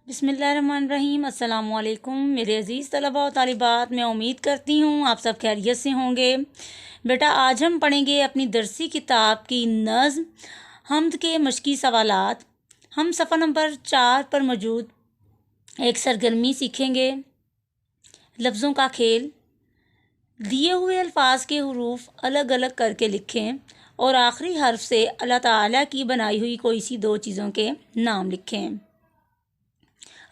बिस्मिल्लाहिर्रहमानिर्रहीम। अस्सलाम वालेकुम मेरे अज़ीज़ तलबा और तालिबात। मैं उम्मीद करती हूँ आप सब खैरियत से होंगे। बेटा आज हम पढ़ेंगे अपनी दरसी किताब की नज़्म हम्द के मशकी सवालात। हम सफ़ा नंबर 4 पर मौजूद एक सरगर्मी सीखेंगे। लफ्ज़ों का खेल। दिए हुए अल्फाज के हुरूफ अलग अलग करके लिखें और आखिरी हर्फ से अल्लाह ताला की बनाई हुई कोई सी दो चीज़ों के नाम लिखें।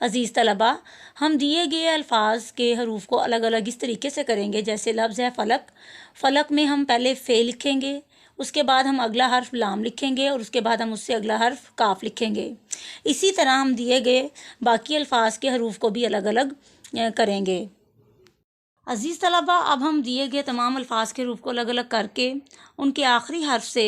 अज़ीज़ तलबा, हम दिए गए अल्फाज के हरूफ को अलग अलग इस तरीके से करेंगे। जैसे लफ्ज़ है फ़लक, फ़लक में हम पहले फ़े लिखेंगे, उसके बाद हम अगला हर्फ लाम लिखेंगे और उसके बाद हम उससे अगला हर्फ काफ लिखेंगे। इसी तरह हम दिए गए बाकी अल्फाज के हरूफ को भी अलग अलग करेंगे। अज़ीज़ तलबा, अब हम दिए गए तमाम अल्फाज के हरूफ को अलग अलग करके उनके आखिरी हर्फ से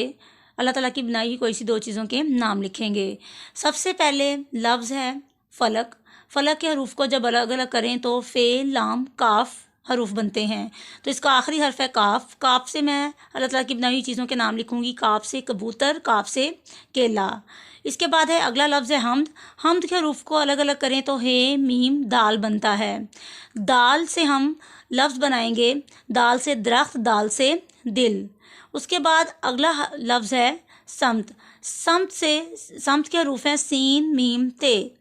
अल्लाह ताला की बनाई हुई कोई सी दो चीज़ों के नाम लिखेंगे। सबसे पहले लफ्ज़ है फ़लक। फ़लक के हरूफ को जब अलग अलग करें तो फ़े, लाम, काफ हरूफ बनते हैं। तो इसका आखिरी हर्फ है काफ। काफ से मैं अल्लाह ताला की बनाई हुई चीज़ों के नाम लिखूंगी। काफ से कबूतर, काफ से केला। इसके बाद है अगला लफ्ज़ है हम्द। हम्द के हरूफ को अलग अलग करें तो हे, मीम, दाल बनता है। दाल से हम लफ्ज़ बनाएंगे, दाल से दरख्त, दाल से दिल। उसके बाद अगला लफ्ज़ है समत। समत के हरूफ हैं सीन, मीम, ते।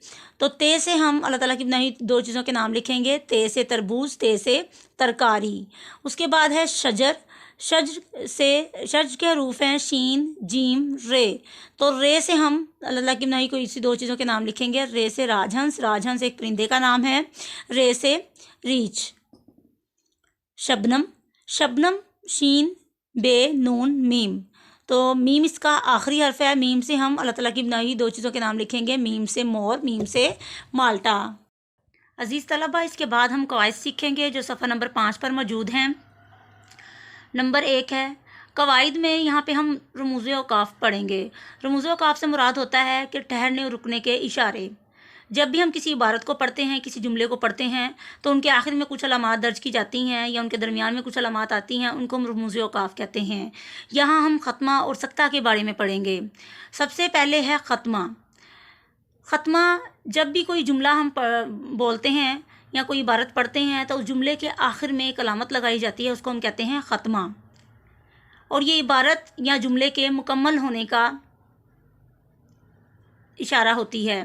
तो ते से हम अल्लाह ताला की बनाई दो चीज़ों के नाम लिखेंगे। ते से तरबूज, ते से तरकारी। उसके बाद है शजर। शज के हरूफ हैं शीन, जीम, रे। तो रे से हम अल्लाह ताला की बनाई कोई सी दो चीज़ों के नाम लिखेंगे। रे से राजहंस, राजहंस एक परिंदे का नाम है। रे से रीछ। शबनम, शबनम शीन, बे, नून, मीम। तो मीम इसका आखिरी हर्फ है। मीम से हम अल्लाह ताला की बनाई दो चीज़ों के नाम लिखेंगे। मीम से मोर, मीम से माल्टा। अज़ीज़ तलबा, इसके बाद हम कवायद सीखेंगे जो सफ़ा नंबर 5 पर मौजूद हैं। नंबर 1 है कवायद में। यहाँ पे हम रमूज़ औक़ाफ़ पढ़ेंगे। रमूज़ औक़ाफ़ से मुराद होता है कि ठहरने और रुकने के इशारे। जब भी हम किसी इबारत को पढ़ते हैं, किसी जुमले को पढ़ते हैं, तो उनके आखिर में कुछ अलामात दर्ज की जाती हैं या उनके दरमियान में कुछ अलामात आती हैं, उनको हम रमूज़ औक़ाफ़ कहते हैं। यहाँ हम ख़त्मा और सक्ता के बारे में पढ़ेंगे। सबसे पहले है ख़त्मा। ख़त्मा, जब भी कोई जुमला हम बोलते हैं या कोई इबारत पढ़ते हैं तो उस जुमले के आखिर में एक अलामत लगाई जाती है, उसको हम कहते हैं ख़त्मा। और ये इबारत या जुमले के मुकम्मल होने का इशारा होती है।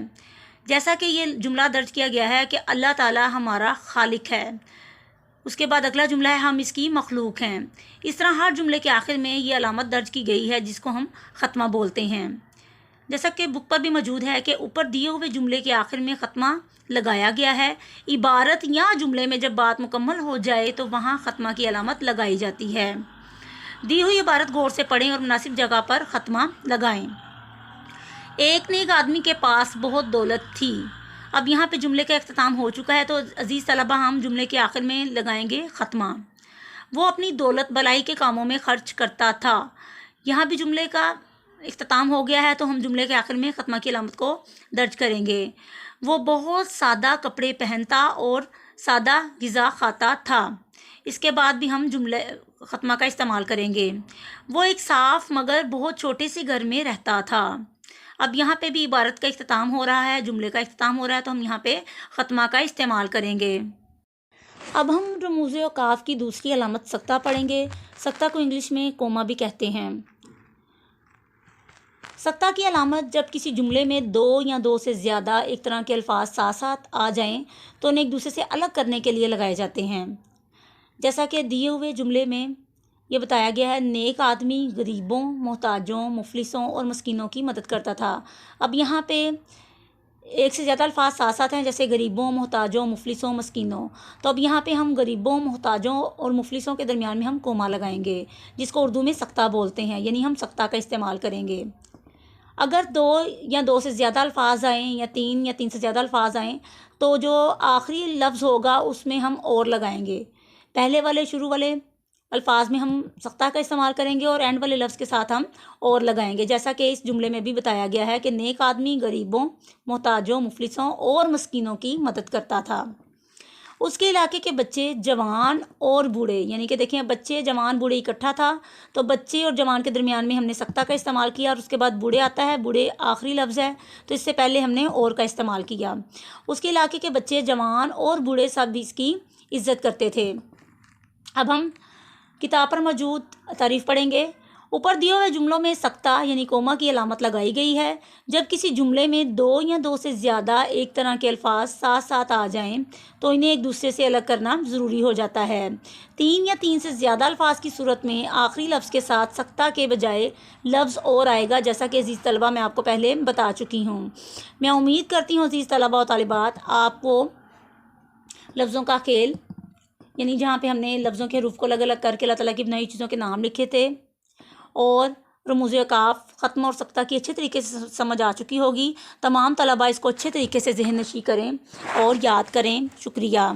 जैसा कि ये जुमला दर्ज किया गया है कि अल्लाह ताला हमारा खालिक है। उसके बाद अगला जुमला है हम इसकी मखलूक हैं। इस तरह हर जुमले के आखिर में ये अलामत दर्ज की गई है जिसको हम ख़त्मा बोलते हैं। जैसा कि बुक पर भी मौजूद है कि ऊपर दिए हुए जुमले के आखिर में ख़त्मा लगाया गया है। इबारत या जुमले में जब बात मुकम्मल हो जाए तो वहाँ ख़त्मा की अलामत लगाई जाती है। दी हुई इबारत गौर से पढ़ें और मुनासिब जगह पर ख़त्मा लगाएं। एक नेक आदमी के पास बहुत दौलत थी। अब यहाँ पे जुमले का इख्तिताम हो चुका है, तो अज़ीज़ तलबा हम जुमले के आखिर में लगाएंगे ख़त्मा। वो अपनी दौलत भलाई के कामों में खर्च करता था। यहाँ भी जुमले का इख्तिताम हो गया है, तो हम जुमले के आखिर में ख़त्मा की अलामत को दर्ज करेंगे। वो बहुत सादा कपड़े पहनता और सादा ग़िज़ा खाता था। इसके बाद भी हम जुमले ख़त्मा का इस्तेमाल करेंगे। वो एक साफ़ मगर बहुत छोटे से घर में रहता था। अब यहाँ पे भी इबारत का इख्तिताम हो रहा है, जुमले का इख्तिताम हो रहा है, तो हम यहाँ पे ख़त्मा का इस्तेमाल करेंगे। अब हम रमूज़ औक़ाफ़ की दूसरी अलामत सक्ता पढ़ेंगे। सक्ता को इंग्लिश में कोमा भी कहते हैं। सक्ता की अलामत जब किसी जुमले में दो या दो से ज़्यादा एक तरह के अल्फाज साथ साथ आ जाएं तो उन्हें एक दूसरे से अलग करने के लिए लगाए जाते हैं। जैसा कि दिए हुए जुमले में ये बताया गया है, नेक आदमी गरीबों, मोहताजों, मुफलिसों और मस्कीनों की मदद करता था। अब यहाँ पे एक से ज़्यादा अल्फाज साथ साथ हैं, जैसे गरीबों, मोहताजों, मुफलिसों, मस्कीनों। तो अब यहाँ पे हम गरीबों, मोहताजों और मुफलिसों के दरमियान में हम कोमा लगाएंगे, जिसको उर्दू में सक्ता बोलते हैं, यानी हम सक्ता का इस्तेमाल करेंगे। अगर दो या दो से ज़्यादा अल्फाज आएँ या तीन से ज़्यादा अल्फाज आएँ तो जो आखिरी लफ्ज़ होगा उसमें हम और लगाएंगे। पहले वाले शुरू वाले अल्फाज में हम सक्ता का इस्तेमाल करेंगे और एंड वाले लफ्ज़ के साथ हम और लगाएंगे। जैसा कि इस जुमले में भी बताया गया है कि नेक आदमी गरीबों, मोहताजों, मुफलिसों और मस्कीनों की मदद करता था। اس کے علاقے کے بچے جوان اور بوڑھے، یعنی کہ دیکھیں بچے جوان بوڑھے اکٹھا تھا، تو بچے اور جوان کے درمیان میں ہم نے سکتہ کا استعمال کیا، اور اس کے بعد بوڑھے آتا ہے، بوڑھے آخری لفظ ہے تو اس سے پہلے ہم نے اور کا استعمال کیا۔ اس کے علاقے کے بچے جوان اور بوڑھے سب اس کی عزت کرتے تھے۔ اب ہم کتاب پر موجود تعریف پڑھیں گے۔ اوپر دیے ہوئے جملوں میں سکتہ یعنی کوما کی علامت لگائی گئی ہے۔ جب کسی جملے میں دو یا دو سے زیادہ ایک طرح کے الفاظ ساتھ ساتھ آ جائیں تو انہیں ایک دوسرے سے الگ کرنا ضروری ہو جاتا ہے۔ تین یا تین سے زیادہ الفاظ کی صورت میں آخری لفظ کے ساتھ سکتہ کے بجائے لفظ اور آئے گا، جیسا کہ عزیز طلبہ میں آپ کو پہلے بتا چکی ہوں۔ میں امید کرتی ہوں عزیز طلبہ و طالبات آپ کو لفظوں کا کھیل، یعنی جہاں پہ ہم نے لفظوں کے حروف کو الگ الگ کر کے اللہ تعالیٰ کی نئی چیزوں کے نام لکھے تھے، اور رموز اوقاف، ختم اور سکتہ کی اچھے طریقے سے سمجھ آ چکی ہوگی۔ تمام طلبہ اس کو اچھے طریقے سے ذہن نشی کریں اور یاد کریں۔ شکریہ۔